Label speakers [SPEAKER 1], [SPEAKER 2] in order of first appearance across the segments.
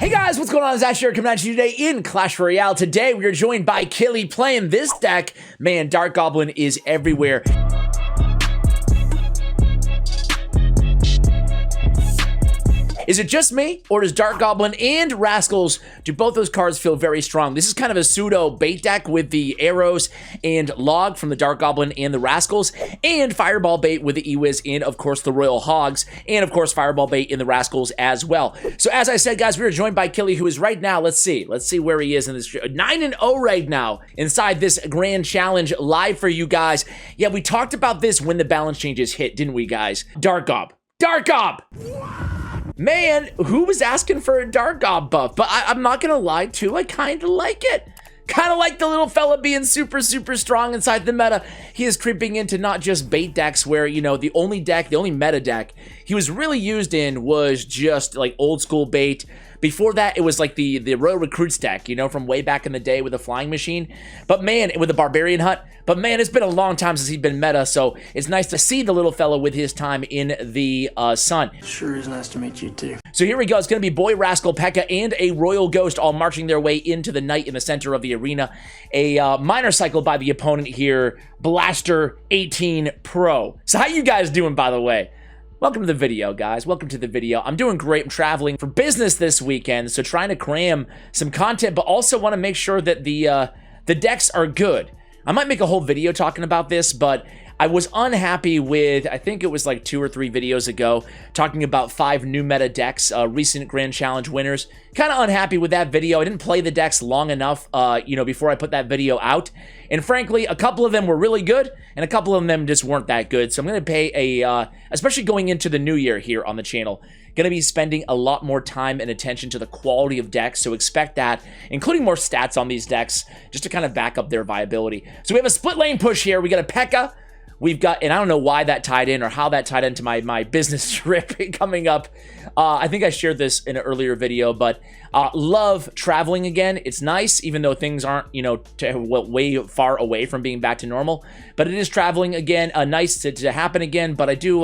[SPEAKER 1] Hey guys, what's going on? It's Ash here coming at you today in Clash Royale. Today we are joined by KeaGirl playing this deck. Man, Dark Goblin is everywhere. Is it just me, or does Dark Goblin and Rascals, do both those cards feel very strong? This is kind of a pseudo bait deck with the arrows and log from the Dark Goblin and the Rascals, and Fireball bait with the Ewiz and, of course, the Royal Hogs, and, of course, Fireball bait in the Rascals as well. So, as I said, guys, we are joined by KeaGirl, who is right now, let's see where he is in this, 9-0 right now inside this Grand Challenge live for you guys. Yeah, we talked about this when the balance changes hit, didn't we, guys? Dark Gob. Man, who was asking for a Dark Gob buff? But I'm not gonna lie too, I kind of like it. Kind of like the little fella being super strong inside the meta. He is creeping into not just bait decks where, you know, the only meta deck he was really used in was just like old school bait. Before that, it was like the Royal Recruits deck, you know, from way back in the day with the Flying Machine. But man, with the Barbarian Hut. But man, it's been a long time since he's been meta, so it's nice to see the little fella with his time in the sun.
[SPEAKER 2] Sure is nice to meet you too.
[SPEAKER 1] So here we go. It's going to be Boy, Rascal, P.E.K.K.A, and a Royal Ghost all marching their way into the night in the center of the arena. A minor cycle by the opponent here, Blaster 18 Pro. So how you guys doing, by the way? Welcome to the video, guys. Welcome to the video. I'm doing great. I'm traveling for business this weekend, so trying to cram some content, but also want to make sure that the decks are good. I might make a whole video talking about this, but I was unhappy with, I think it was like 2 or 3 videos ago, talking about 5 new meta decks, recent Grand Challenge winners. Kind of unhappy with that video. I didn't play the decks long enough, you know, before I put that video out. And frankly, a couple of them were really good, and a couple of them just weren't that good. So I'm going to pay especially going into the new year here on the channel, going to be spending a lot more time and attention to the quality of decks, so expect that, including more stats on these decks, just to kind of back up their viability. So we have a split lane push here. We got a P.E.K.K.A. We've got, and I don't know why that tied in or how that tied into my business trip coming up. I think I shared this in an earlier video, but love traveling again. It's nice, even though things aren't, you know, way far away from being back to normal. But it is traveling again, nice to happen again. But I do,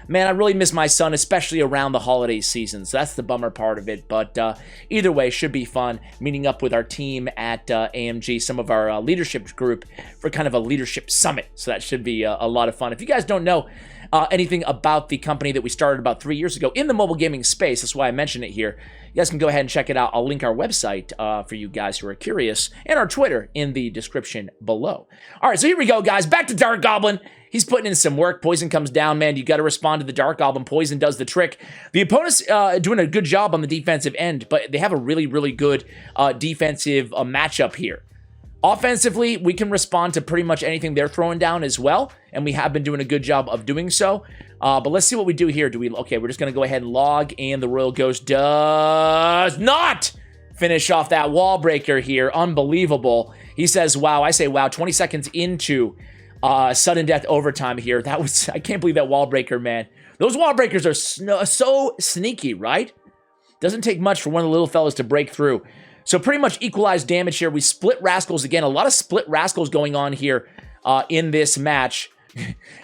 [SPEAKER 1] man, I really miss my son, especially around the holiday season. So that's the bummer part of it. But either way, should be fun meeting up with our team at AMG, some of our leadership group for kind of a leadership summit. So that should be a lot of fun. If you guys don't know anything about the company that we started about 3 years ago in the mobile gaming space, that's why I mention it here. You guys can go ahead and check it out. I'll link our website for you guys who are curious, and our Twitter in the description below. All right, so here we go, guys. Back to Dark Goblin. He's putting in some work. Poison comes down, man. You got to respond to the Dark Goblin. Poison does the trick. The opponent's doing a good job on the defensive end, but they have a really good defensive matchup here. Offensively, we can respond to pretty much anything they're throwing down as well, and we have been doing a good job of doing so. But let's see what we do here. Okay, we're just going to go ahead and log, and the Royal Ghost does not finish off that wall breaker here. Unbelievable. He says, wow. I say, wow. 20 seconds into sudden death overtime here. That was, I can't believe that wall breaker, man. Those wall breakers are so sneaky, right? Doesn't take much for one of the little fellas to break through. So pretty much equalized damage here. We split Rascals again. A lot of split Rascals going on here in this match.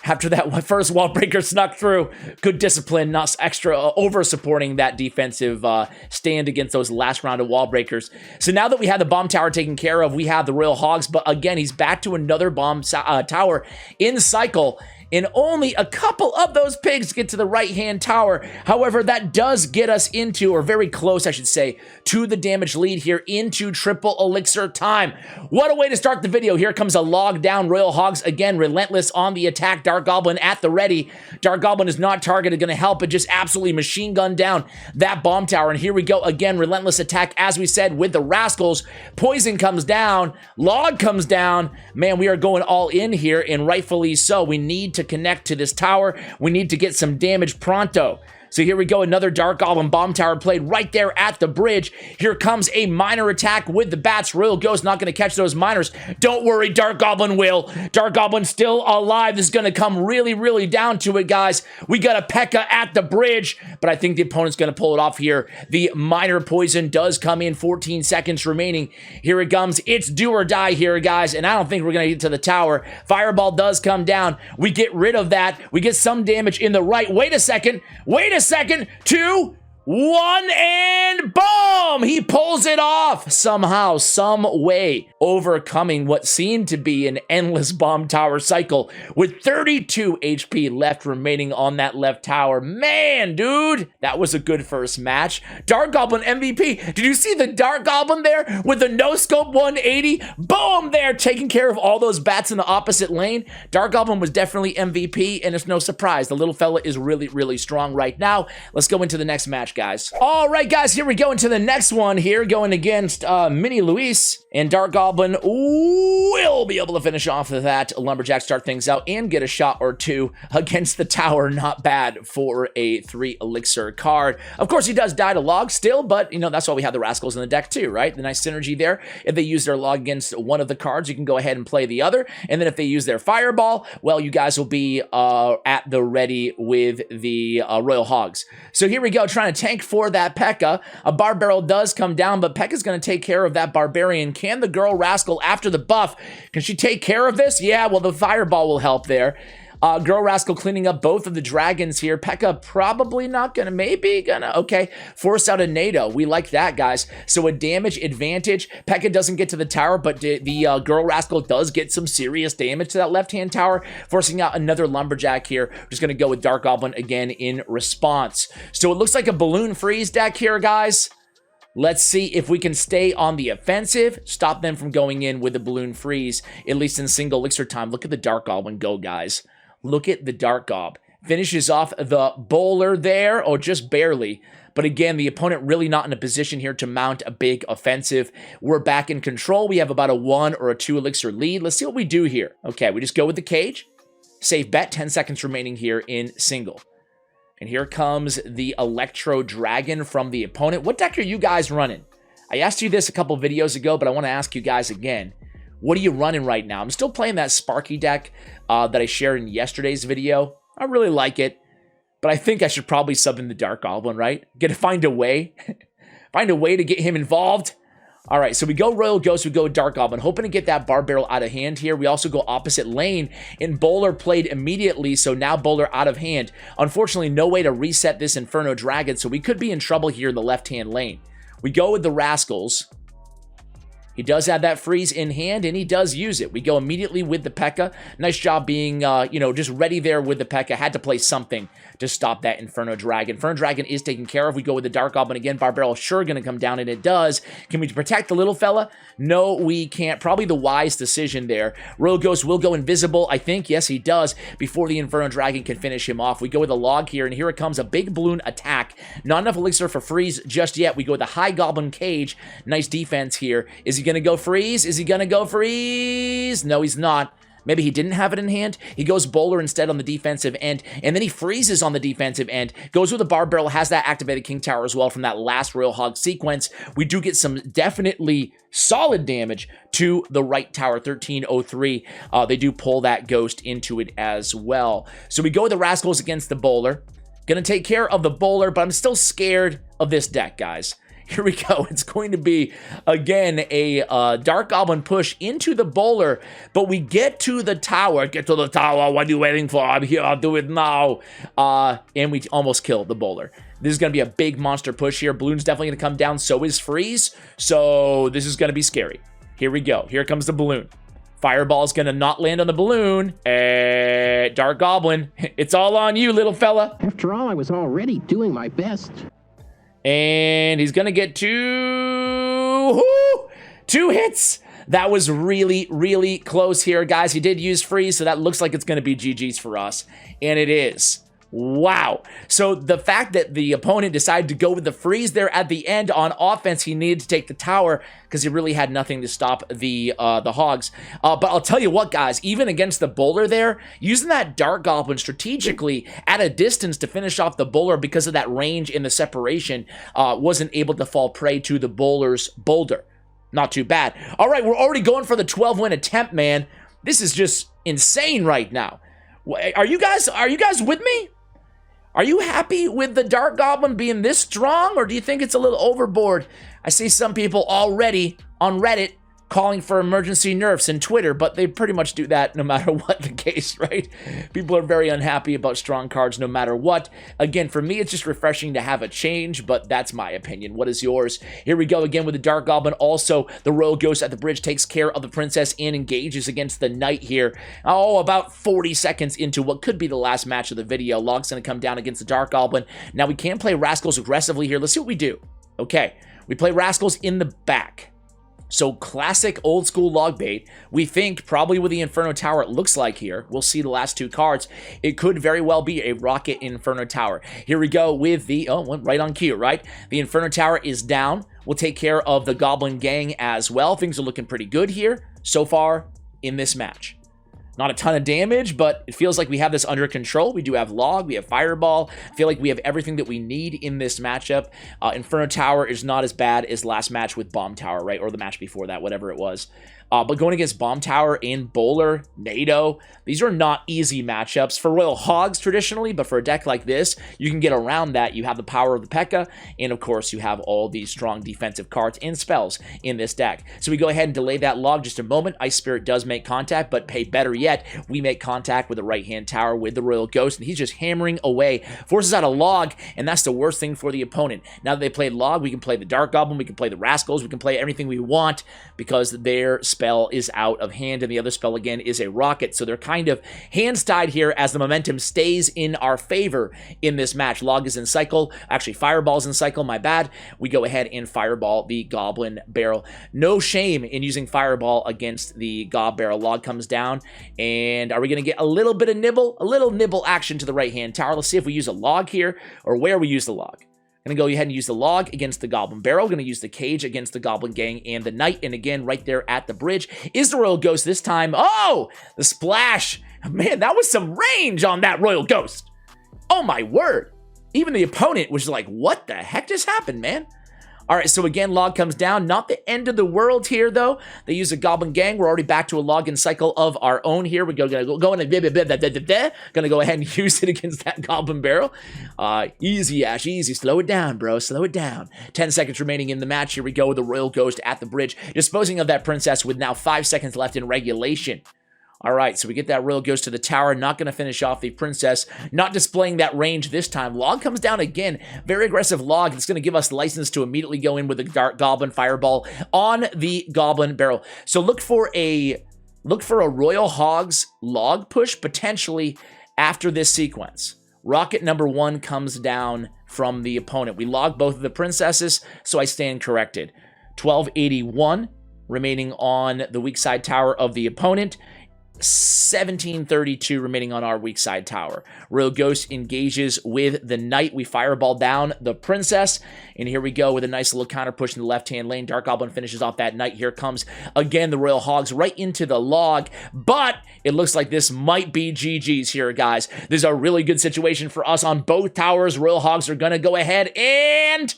[SPEAKER 1] After that first wall breaker snuck through, good discipline, not extra over-supporting that defensive stand against those last round of wall breakers. So now that we have the bomb tower taken care of, we have the Royal Hogs, but again, he's back to another bomb tower in cycle. And only a couple of those pigs get to the right-hand tower. However, that does get us into, or very close, I should say, to the damage lead here into triple elixir time. What a way to start the video. Here comes a log down. Royal Hogs, again, relentless on the attack. Dark Goblin at the ready. Dark Goblin is not targeted, going to help, but just absolutely machine gun down that bomb tower. And here we go again, relentless attack, as we said, with the Rascals. Poison comes down. Log comes down. Man, we are going all in here, and rightfully so. We need to connect to this tower. We need to get some damage pronto. So here we go, another Dark Goblin bomb tower played right there at the bridge. Here comes a minor attack with the bats. Royal Ghost not going to catch those miners. Don't worry, Dark Goblin will. Dark Goblin still alive. This is going to come really down to it, guys. We got a P.E.K.K.A at the bridge, but I think the opponent's going to pull it off here. The minor poison does come in, 14 seconds remaining. Here it comes. It's do or die here, guys, and I don't think we're going to get to the tower. Fireball does come down. We get rid of that. We get some damage in the right. Wait a second. 2, One, and boom! He pulls it off somehow, some way, overcoming what seemed to be an endless bomb tower cycle with 32 HP left remaining on that left tower. Man, dude, that was a good first match. Dark Goblin MVP. Did you see the Dark Goblin there with the no-scope 180? Boom there, taking care of all those bats in the opposite lane. Dark Goblin was definitely MVP, and it's no surprise. The little fella is really, really strong right now. Let's go into the next match, guys. All right, guys, here we go into the next one here, going against Mini Luis, and Dark Goblin will be able to finish off of that Lumberjack, start things out, and get a shot or two against the tower. Not bad for a 3 elixir card. Of course, he does die to log still, but, you know, that's why we have the Rascals in the deck too, right? The nice synergy there. If they use their log against one of the cards, you can go ahead and play the other, and then if they use their Fireball, well, you guys will be at the ready with the Royal Hogs. So here we go, trying to tank for that P.E.K.K.A. A Bar Barrel does come down, but P.E.K.K.A.'s going to take care of that Barbarian. Can the girl Rascal after the buff, can she take care of this? Yeah, well, the Fireball will help there. Girl Rascal cleaning up both of the dragons here. P.E.K.K.A. probably not gonna, maybe gonna, okay. Force out a NATO. We like that, guys. So a damage advantage. P.E.K.K.A. doesn't get to the tower, but the Girl Rascal does get some serious damage to that left-hand tower, forcing out another Lumberjack here. We're just gonna go with Dark Goblin again in response. So it looks like a Balloon Freeze deck here, guys. Let's see if we can stay on the offensive, stop them from going in with the Balloon Freeze, at least in single elixir time. Look at the Dark Goblin go, guys. Look at the Dark Gob. Finishes off the bowler there, or just barely. But again, the opponent really not in a position here to mount a big offensive. We're back in control. We have about a 1 or a 2 elixir lead. Let's see what we do here. Okay, we just go with the cage. Safe bet, 10 seconds remaining here in single. And here comes the Electro Dragon from the opponent. What deck are you guys running? I asked you this a couple videos ago, but I want to ask you guys again. What are you running right now? I'm still playing that Sparky deck that I shared in yesterday's video. I really like it, but I think I should probably sub in the Dark Goblin, right? Find a way. Find a way to get him involved. All right, so we go Royal Ghost, we go Dark Goblin, hoping to get that Bar Barrel out of hand here. We also go opposite lane, and Bowler played immediately, so now Bowler out of hand. Unfortunately, no way to reset this Inferno Dragon, so we could be in trouble here in the left-hand lane. We go with the Rascals. He does have that freeze in hand, and he does use it. We go immediately with the P.E.K.K.A. Nice job being, you know, just ready there with the P.E.K.K.A. Had to play something to stop that Inferno Dragon. Inferno Dragon is taken care of. We go with the Dark Goblin again. Bar Barrel sure going to come down, and it does. Can we protect the little fella? No, we can't. Probably the wise decision there. Royal Ghost will go invisible, I think. Yes, he does, before the Inferno Dragon can finish him off. We go with a log here, and here it comes, a big balloon attack. Not enough elixir for freeze just yet. We go with the High Goblin Cage. Nice defense here. Is he going to go freeze? Is he going to go freeze? No, he's not. Maybe he didn't have it in hand. He goes Bowler instead on the defensive end, and then he freezes on the defensive end. Goes with the Bar Barrel, has that activated King Tower as well from that last Royal Hog sequence. We do get some definitely solid damage to the right tower, 1303. They do pull that Ghost into it as well. So we go with the Rascals against the Bowler. Gonna take care of the Bowler, but I'm still scared of this deck, guys. Here we go. It's going to be, again, a Dark Goblin push into the Bowler, but we get to the tower. Get to the tower. What are you waiting for? I'm here. I'll do it now. And we almost kill the Bowler. This is going to be a big monster push here. Balloon's definitely going to come down. So is Freeze. So this is going to be scary. Here we go. Here comes the Balloon. Fireball's going to not land on the Balloon. Dark Goblin, it's all on you, little fella.
[SPEAKER 3] After all, I was already doing my best.
[SPEAKER 1] And he's going to get two hits. That was really, really close here, guys. He did use freeze, so that looks like it's going to be GG's for us. And it is. Wow. So the fact that the opponent decided to go with the freeze there at the end on offense, he needed to take the tower because he really had nothing to stop the Hogs. But I'll tell you what, guys, even against the Bowler there, using that Dark Goblin strategically at a distance to finish off the Bowler because of that range in the separation, wasn't able to fall prey to the Bowler's boulder. Not too bad. All right, we're already going for the 12-win attempt, man. This is just insane right now. Are you guys with me? Are you happy with the Dark Goblin being this strong, or do you think it's a little overboard? I see some people already on Reddit calling for emergency nerfs in Twitter, but they pretty much do that no matter what the case, right? People are very unhappy about strong cards no matter what. Again, for me, it's just refreshing to have a change, but that's my opinion. What is yours? Here we go again with the Dark Goblin. Also, the Royal Ghost at the bridge takes care of the Princess and engages against the Knight here. Oh, about 40 seconds into what could be the last match of the video. Log's going to come down against the Dark Goblin. Now, we can play Rascals aggressively here. Let's see what we do. Okay, we play Rascals in the back. So classic old school log bait. We think probably with the Inferno Tower it looks like here. We'll see the last two cards. It could very well be a Rocket Inferno Tower. Here we go with the, went right on cue, right? The Inferno Tower is down. We'll take care of the Goblin Gang as well. Things are looking pretty good here so far in this match. Not a ton of damage, but it feels like we have this under control. We do have Log, we have Fireball. I feel like we have everything that we need in this matchup. Inferno Tower is not as bad as last match with Bomb Tower, right? Or the match before that, whatever it was. But going against Bomb Tower and Bowler, NATO, these are not easy matchups for Royal Hogs traditionally, but for a deck like this, you can get around that. You have the power of the P.E.K.K.A, and of course, you have all these strong defensive cards and spells in this deck. So we go ahead and delay that Log just a moment. Ice Spirit does make contact, but better yet, we make contact with the right-hand tower with the Royal Ghost, and he's just hammering away, forces out a Log, and that's the worst thing for the opponent. Now that they played Log, we can play the Dark Goblin, we can play the Rascals, we can play everything we want because their spell is out of hand, and the other spell again is a Rocket. So they're kind of hands-tied here as the momentum stays in our favor in this match. Log is in cycle, actually Fireball's in cycle, my bad. We go ahead and Fireball the Goblin Barrel. No shame in using Fireball against the Gob Barrel. Log comes down, and are we going to get a little bit of nibble? A little nibble action to the right-hand tower. Let's see if we use a Log here, or where we use the Log. Going to go ahead and use the Log against the Goblin Barrel. Going to use the Cage against the Goblin Gang and the Knight. And again, right there at the bridge is the Royal Ghost this time. Oh, the splash. Man, that was some range on that Royal Ghost. Oh, my word. Even the opponent was like, what the heck just happened, man? All right, so again, Log comes down. Not the end of the world here, though. They use a Goblin Gang. We're already back to a login cycle of our own here. We're going to go ahead and use it against that Goblin Barrel. Easy, Ash, easy. Slow it down, bro. Slow it down. 10 seconds remaining in the match. Here we go with the Royal Ghost at the bridge, disposing of that Princess with now 5 seconds left in regulation. All right, so we get that Royal Ghost to the tower. Not going to finish off the Princess. Not displaying that range this time. Log comes down again. Very aggressive Log. It's going to give us license to immediately go in with the Dark Goblin Fireball on the Goblin Barrel. So look for a Royal Hogs Log push potentially after this sequence. Rocket number 1 comes down from the opponent. We log both of the Princesses, so I stand corrected. 1281 remaining on the weak side tower of the opponent. 1732 remaining on our weak side tower. Royal Ghost engages with the Knight. We Fireball down the Princess. And here we go with a nice little counter push in the left-hand lane. Dark Goblin finishes off that Knight. Here comes, again, the Royal Hogs right into the Log. But it looks like this might be GG's here, guys. This is a really good situation for us on both towers. Royal Hogs are going to go ahead and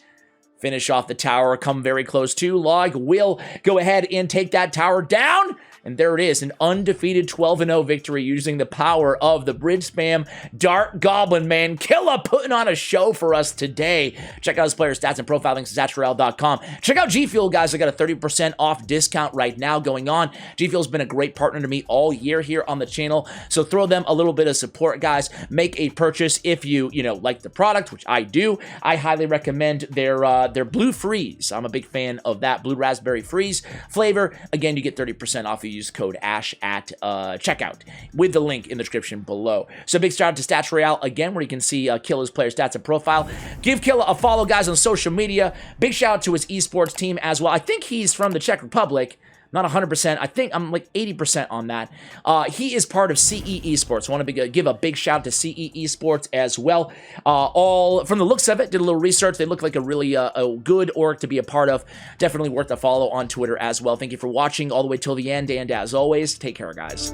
[SPEAKER 1] finish off the tower. Come very close to. Log will go ahead and take that tower down. And there it is, an undefeated 12-0 victory using the power of the bridge spam. Dark Goblin, man. Killa putting on a show for us today. Check out his player stats and profile links at Royale.com. Check out GFUEL, guys. I got a 30% off discount right now going on. GFUEL's been a great partner to me all year here on the channel. So throw them a little bit of support, guys. Make a purchase if you like the product, which I do. I highly recommend their Blue Freeze. I'm a big fan of that Blue Raspberry Freeze flavor. Again, you get 30% off. You use code ASH at checkout with the link in the description below. So big shout out to Stats Royale again, where you can see Killa's player stats and profile. Give Killa a follow, guys, on social media. Big shout out to his esports team as well. I think he's from the Czech Republic. Not 100%. I think I'm like 80% on that. He is part of CE Esports. I want to give a big shout out to CE Esports as well. All from the looks of it, did a little research. They look like a really a good org to be a part of. Definitely worth a follow on Twitter as well. Thank you for watching all the way till the end. And as always, take care, guys.